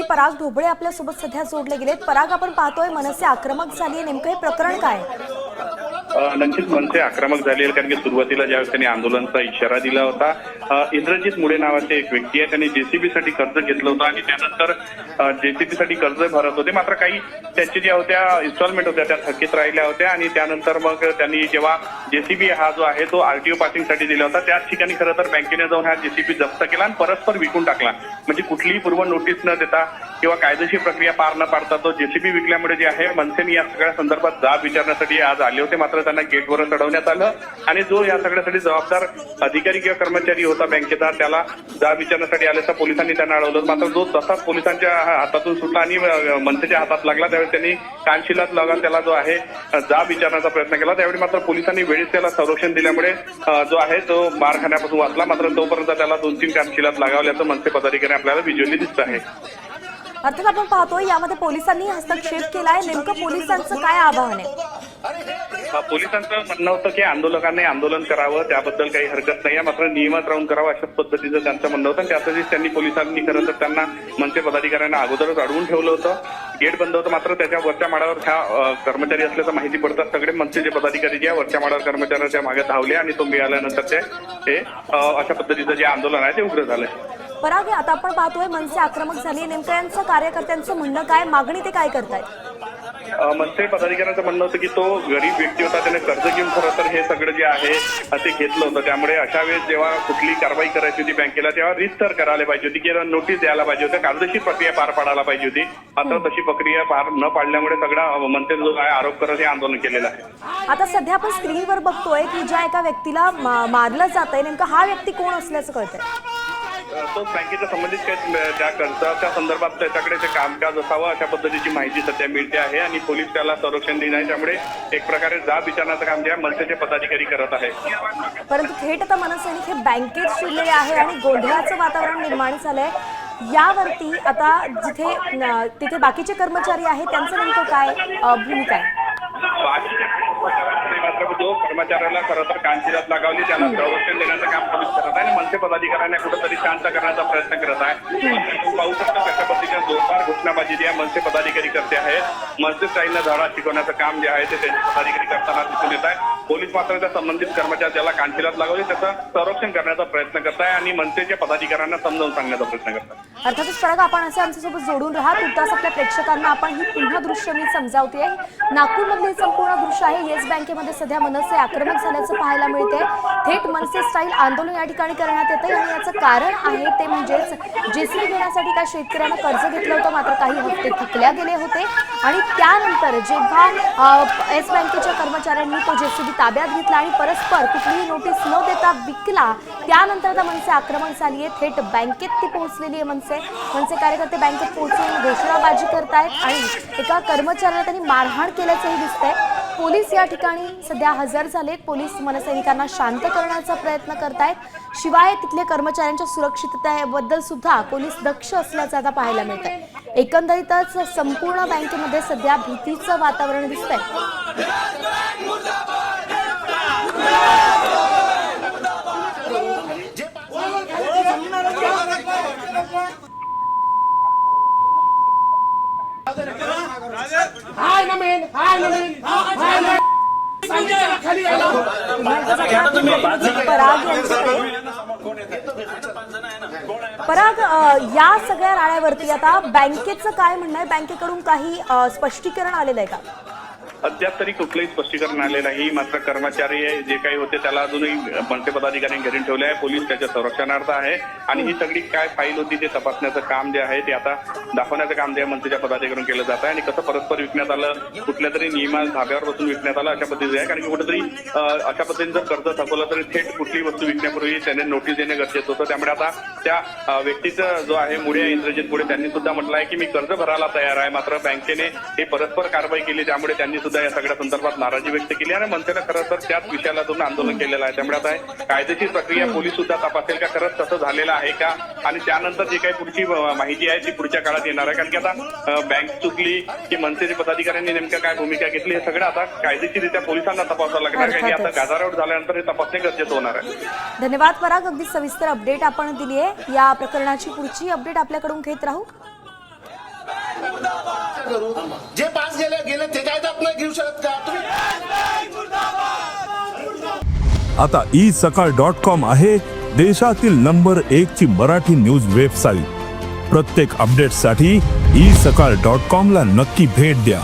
पराग ढोबळे आपल्यासोबत सध्या जोडले गेलेत। पराग, आपण पाहतोय मनसे आक्रमक झाली आहे, नेमकं हे प्रकरण काय? नक्कीच मनसे आक्रमक झाली आहे, कारण की सुरुवातीला ज्यावेळेस त्यांनी आंदोलनाचा इशारा दिला होता, इंद्रजित मुळे नावाचे एक व्यक्ती आहे, त्यांनी जेसीबी साठी कर्ज घेतलं होतं आणि त्यानंतर जेसीबी साठी कर्ज भरत होते, मात्र काही त्यांच्या ज्या होत्या इन्स्टॉलमेंट होत्या त्या थकीत राहिल्या होत्या आणि त्यानंतर मग त्यांनी जेव्हा जेसीबी हा जो आहे तो आरटीओ पासिंग साठी दिला होता, त्याच ठिकाणी खरं तर बँकेने जाऊन हा जेसीबी जप्त केला आणि परस्पर विकून टाकला। म्हणजे कुठलीही पूर्व नोटीस न देता किंवा कायदेशीर प्रक्रिया पार न पाडता तो जेसीबी विकल्यामुळे जे आहे मनसेने या सगळ्या संदर्भात जाब विचारण्यासाठी आज आले होते, मात्र त्यांना गेटवर चढवण्यात आलं आणि जो या सगळ्यासाठी जबाबदार अधिकारी किंवा कर्मचारी होता बँकेचा त्याला जाब विचारण्यासाठी आल्याचा पोलिसांनी त्यांना अडवलं, मात्र जो तसाच पोलिसांच्या हातातून सुटला आणि मनसेच्या हातात लागला। त्यावेळी त्यांनी कानशिलात लावून त्याला जो आहे जाब विचारण्याचा प्रयत्न केला, त्यावेळी मात्र पोलिसांनी वेळीच त्याला संरक्षण दिल्यामुळे जो आहे तो मार खाण्यापासून वाचला, मात्र तोपर्यंत त्याला 2-3 कानशिलात लागावल्याचं मनसे पदाधिकारी आपल्याला व्हिज्युअली दिसत आहे। अर्थात आपण पाहतोय यामध्ये पोलिसांनी हस्तक्षेप केलाय, नेमकं पोलिसांचं काय आवाहन आहे? पोलिसांचं म्हणणं होतं की आंदोलकांनी आंदोलन करावं, त्याबद्दल काही हरकत नाही, मात्र नियमात राहून करावं अशाच पद्धतीचं त्यांचं म्हणणं होतं। त्यासाठी त्यांनी पोलिसांनी खरं तर त्यांना मनसे पदाधिकाऱ्यांना अगोदरच अडवून ठेवलं होतं, गेट बंद होतं, मात्र त्याच्या वरच्या माळावर ह्या कर्मचारी असल्याचं माहिती पडतात सगळे मनसेचे पदाधिकारी जे वरच्या माळावर कर्मचाऱ्याच्या मागे धावले आणि तो मिळाल्यानंतर ते अशा पद्धतीचं जे आंदोलन आहे ते उग्र झालंय। पराग, आता आपण पाहतोय मनसे आक्रमक झाली, नेमकं यांचं कार्यकर्त्यांचं म्हणणं काय, मागणी ते काय करतायत? मनसे पदाधिकाऱ्यांचं म्हणणं होतं की तो गरीब व्यक्ती होता, त्याने कर्ज घेऊन खरं तर हे सगळं जे आहे ते घेतलं होतं, त्यामुळे अशा वेळेस जेव्हा कुठली कारवाई करायची होती बँकेला तेव्हा रितसर करायला पाहिजे होती किंवा नोटीस द्यायला पाहिजे होती, कायदेशीर प्रक्रिया पार पाडायला पाहिजे होती, मात्र तशी प्रक्रिया पार न पाडल्यामुळे सगळा मनसे जो आहे आरोप करत हे आंदोलन केलेलं आहे। आता सध्या आपण स्क्रीनवर बघतोय की ज्या एका व्यक्तीला मारलं जात आहे, नेमका हा व्यक्ती कोण असल्याचं कळतंय? तो बँकेच्या संबंधित काही त्या कर्जाच्या संदर्भात त्याच्याकडे ते कामकाज असावं अशा पद्धतीची माहिती सध्या मिळते आहे आणि पोलीस त्याला संरक्षण देत आहे, त्यामुळे एक प्रकारे जाब विचारण्याचं काम जे मनसेचे पदाधिकारी करत आहे। परंतु थेट आता मनसैनिक हे बँकेत शिरलेले आहे आणि गोंधळाचं वातावरण निर्माण झालंय, यावरती आता तिथे बाकीचे कर्मचारी आहेत त्यांचं नेमकं काय भूमिका आहे? मात्र जो कर्मचाऱ्याला खरं तर कानशिलात लागावली त्याला संरक्षण देण्याचं काम पोलीस करत आहे आणि मनसे पदाधिकाऱ्यांना कुठेतरी शांत करण्याचा प्रयत्न करत आहे। पाहू शकतो कशा पद्धतीने जोरदार घोषणाबाजी जी आहे मनसे पदाधिकारी करते आहेत, मनसे स्टाईलनं धडा शिकवण्याचं काम जे आहे ते त्यांचे पदाधिकारी करताना दिसून येत आहे। पोलीस मात्र त्या संबंधित कर्मचारी ज्याला कानशिलात लागवली त्याचं संरक्षण करण्याचा प्रयत्न करत आहे आणि मनसेच्या पदाधिकाऱ्यांना समजावून सांगण्याचा प्रयत्न करतात। अर्थातच पराग, आपण असं आमच्यासोबत जोडून राहा, तुर्तास आपल्या प्रेक्षकांना आपण ही पुन्हा दृश्य मी समजावते। नागपूरमधले संपूर्ण दृश्य आहे, येस बँकेमध्ये सध्या मनसे आक्रमक झाल्याचं पाहायला मिळते, थेट मनसे स्टाईल आंदोलन या ठिकाणी करण्यात येते आणि याचं कारण आहे ते म्हणजेच जेसीबी घेण्यासाठी त्या शेतकऱ्यांना कर्ज घेतलं होतं, मात्र काही हप्ते थकल्या गेले होते आणि त्यानंतर जेव्हा येस बँकेच्या कर्मचाऱ्यांनी तो जेसीबी ताब्यात घेतला आणि परस्पर कुठलीही नोटीस न देता विकला, त्यानंतर आता मनसे आक्रमक झाली आहे, थेट बँकेत ती पोहोचलेली आहे। मनसे कार्यकर्ते बँकेत पोहोचून घोषणाबाजी करतायत आणि एका कर्मचाऱ्याला त्यांनी मारहाण केल्याचंही दिसतंय। पोलीस या ठिकाणी सध्या हजर झालेत, पोलीस मनसैनिकांना शांत करण्याचा प्रयत्न करतायत, शिवाय तिथले कर्मचाऱ्यांच्या सुरक्षिततेबद्दल सुद्धा पोलीस दक्ष असल्याचं आता पाहायला मिळतंय। एकंदरीतच संपूर्ण बँकेमध्ये सध्या भीतीचं वातावरण दिसतंय। पराग, या सगळ्या राड्यावरती आता बँकेचं काय म्हणणं आहे? बँकेकडून काही स्पष्टीकरण आलेलं आहे का? अद्याप तरी कुठलंही स्पष्टीकरण आले नाही, मात्र कर्मचारी जे काही होते त्याला अजूनही मनसे पदाधिकाऱ्यांनी घरी ठेवले आहे, पोलीस त्याच्या संरक्षणार्थ आहे आणि ही सगळी काय फाईल होती ते तपासण्याचं काम जे आहे ते आता दाखवण्याचं काम जे मनसेच्या पदाधिकाऱ्यांकडून केलं जात आहे आणि कसं परस्पर विकण्यात आलं, कुठल्या तरी नियमा धाब्यावर बसून विकण्यात आलं अशा पद्धतीचे आहे, कारण की कुठेतरी अशा पद्धतीने जर कर्ज थकवलं तरी थेट कुठली वस्तू विकण्यापूर्वी त्याने नोटीस देणे गरजेचं होतं, त्यामुळे आता त्या व्यक्तीचं जो आहे मुळे इंद्रजित मुळे त्यांनी सुद्धा म्हटलं आहे की मी कर्ज भरायला तयार आहे, मात्र बँकेने हे परस्पर कारवाई केली, त्यामुळे त्यांनी सुद्धा या सगळ्या संदर्भात नाराजी व्यक्त केली आणि मनसेला खरं तर त्याच विषयाला धरून आंदोलन केलेलं आहे, त्यामुळे आता कायदेशीर प्रक्रिया पोलीस सुद्धा तपासेल का खरंच तसं झालेलं आहे का आणि त्यानंतर जी काही पुढची माहिती आहे ती पुढच्या काळात येणार आहे, कारण की आता बँक चुकली की मनसेच्या पदाधिकाऱ्यांनी नेमकं काय भूमिका घेतली हे सगळं आता कायदेशीररित्या पोलिसांना तपासावं लागणार, कारण की आता गाजारोड झाल्यानंतर हे तपासणे गरजेचं होणार आहे। धन्यवाद पराग, अगदी सविस्तर अपडेट आपण दिली आहे। या प्रकरणाची पुढची अपडेट आपल्याकडून घेत राहू। करू जे पास गेले ते काय दात नाही घेऊ शकत का तुम्ही? आता isakal.com आहे देशातील नंबर 1 ची मराठी न्यूज वेबसाईट. प्रत्येक अपडेटसाठी isakal.com ला नक्की भेट द्या.